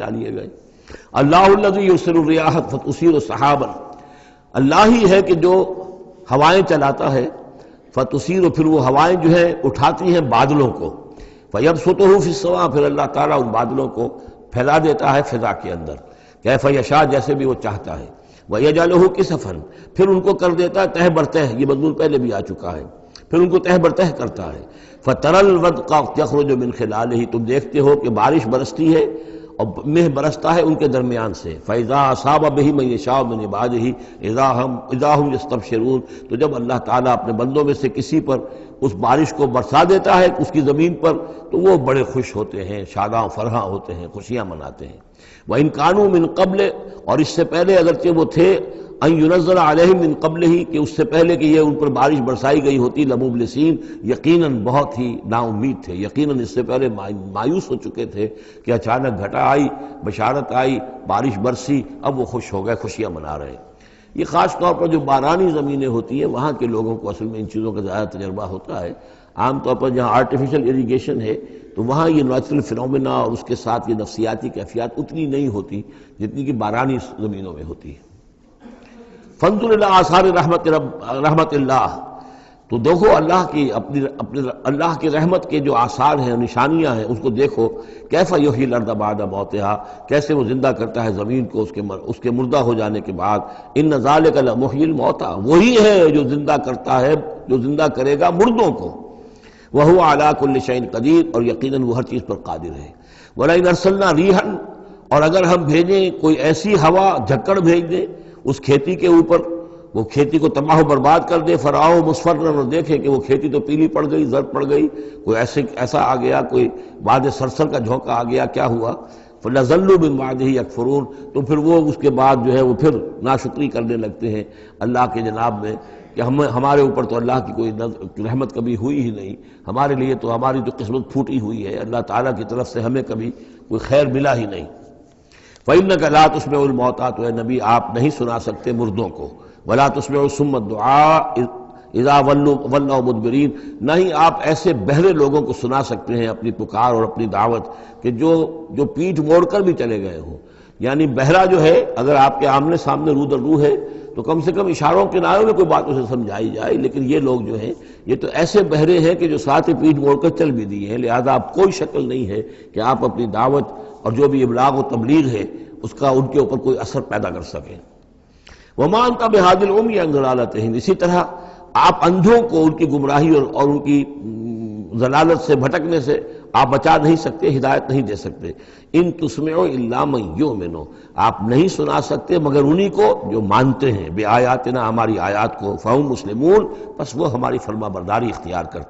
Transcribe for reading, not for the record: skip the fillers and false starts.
بچا لیے گئے۔ اللہ الذی یرسل الریاح فتثیر سحابا، اللہ ہی ہے کہ جو ہوائیں چلاتا ہے، فتثیر، پھر وہ ہوائیں جو ہیں اٹھاتی ہیں بادلوں کو، فیبسطہ فی السماء، پھر اللہ تعالیٰ ان بادلوں کو پھیلا دیتا ہے فضا کے اندر، کیف یشاء، جیسے بھی وہ چاہتا ہے، وَيَجْعَلُهُ كِسَفًا، پھر ان کو کر دیتا ہے تہ برتہ، یہ مضمون پہلے بھی آ چکا ہے، پھر ان کو تہ برتہ کرتا ہے۔ فَتَرَى الْوَدْقَ يَخْرُجُ مِنْ خِلَالِهِ، تم دیکھتے ہو کہ بارش برستی ہے اور مہ برستا ہے ان کے درمیان سے، فَإِذَا أَصَابَ بِهِ مَن يَشَاءُ مِنْ عِبَادِهِ إِذَا هُمْ يَسْتَبْشِرُونَ، تو جب اللہ تعالیٰ اپنے بندوں میں سے کسی پر اس بارش کو برسا دیتا ہے اس کی زمین پر، تو وہ بڑے خوش ہوتے ہیں، شاداں فرحاں ہوتے ہیں، خوشیاں مناتے ہیں۔ وَإِنْ كَانُوا مِنْ قَبْلِ، اور اس سے پہلے اگرچہ وہ تھے، ان ينزل علیہم من قبل ہی، کہ اس سے پہلے کہ یہ ان پر بارش برسائی گئی ہوتی، لمبلسین، یقیناً بہت ہی نا امید تھے، یقیناً اس سے پہلے مایوس ہو چکے تھے کہ اچانک گھٹا آئی، بشارت آئی، بارش برسی، اب وہ خوش ہو گئے، خوشیاں منا رہے ہیں۔ یہ خاص طور پر جو بارانی زمینیں ہوتی ہیں وہاں کے لوگوں کو اصل میں ان چیزوں کا زیادہ تجربہ ہوتا ہے۔ عام طور پر جہاں آرٹیفیشل اریگیشن ہے تو وہاں یہ نیچرل فنومینا اور اس کے ساتھ یہ نفسیاتی کیفیات اتنی نہیں ہوتی جتنی کہ بارانی زمینوں میں ہوتی ہے۔ فانظر الی آثار رحمت اللہ، تو دیکھو اللہ کی اپنی اللہ کی رحمت کے جو آثار ہیں، نشانیاں ہیں، اس کو دیکھو۔ کیف یحیی الارض بعد موتہا، کیسے وہ زندہ کرتا ہے زمین کو اس کے مردہ ہو جانے کے بعد۔ ان ذالک لمحیی الموتیٰ، وہی ہے جو زندہ کرتا ہے، جو زندہ کرے گا مردوں کو۔ وہو علی کل شیء قدیر، اور یقیناً وہ ہر چیز پر قادر ہے۔ ولئن ارسلنا ریحا، اور اگر ہم بھیجیں کوئی ایسی ہوا، جھکڑ بھیج دیں اس کھیتی کے اوپر، وہ کھیتی کو تباہ و برباد کر دے، فراؤ مصفرا، اور دیکھیں کہ وہ کھیتی تو پیلی پڑ گئی، زرد پڑ گئی، کوئی ایسا آ گیا، کوئی باد سرسر کا جھونکا آ گیا، کیا ہوا؟ فَلَظَلُّوا مِن بَعْدِهِ يَكْفُرُونَ، تو پھر وہ اس کے بعد جو ہے وہ پھر ناشکری کرنے لگتے ہیں اللہ کے جناب میں، کہ ہمارے اوپر تو اللہ کی کوئی رحمت کبھی ہوئی ہی نہیں، ہمارے لیے تو ہماری تو قسمت پھوٹی ہوئی ہے، اللہ تعالیٰ کی طرف سے ہمیں کبھی کوئی خیر ملا ہی نہیں۔ فَإِنَّكَ لَا تُسْمِعُ الْمَوْتَىٰ، تو اے نبی آپ نہیں سنا سکتے مردوں کو، وَلَا تُسْمِعُ الصُّمَّ الدُّعَاءَ اذا ولوا مدبرین، نہ ہی آپ ایسے بہرے لوگوں کو سنا سکتے ہیں اپنی پکار اور اپنی دعوت کہ جو پیٹھ موڑ کر بھی چلے گئے ہوں۔ یعنی بہرا جو ہے اگر آپ کے آمنے سامنے رو در رو ہے تو کم سے کم اشاروں کے نائوں میں کوئی بات اسے سمجھائی جائے، لیکن یہ لوگ جو ہیں یہ تو ایسے بہرے ہیں کہ جو ساتھ ہی پیٹھ موڑ کر چل بھی دیے ہیں، لہذا آپ کوئی شکل نہیں ہے کہ آپ اپنی دعوت اور جو بھی ابلاغ و تبلیغ ہے اس کا ان کے اوپر کوئی اثر پیدا کر سکیں۔ وَمَا أَنْتَ بِهَادِ الْعُمْيِ عَنْ ضَلَالَتِهِمْ، اسی طرح آپ اندھوں کو ان کی گمراہی اور ان کی ضلالت سے، بھٹکنے سے آپ بچا نہیں سکتے، ہدایت نہیں دے سکتے۔ ان تسمعوا الا من یؤمن، آپ نہیں سنا سکتے مگر انہی کو جو مانتے ہیں، بآیاتنا، ہماری آیات کو، فہم مسلمون، بس وہ ہماری فرما برداری اختیار کرتے ہیں۔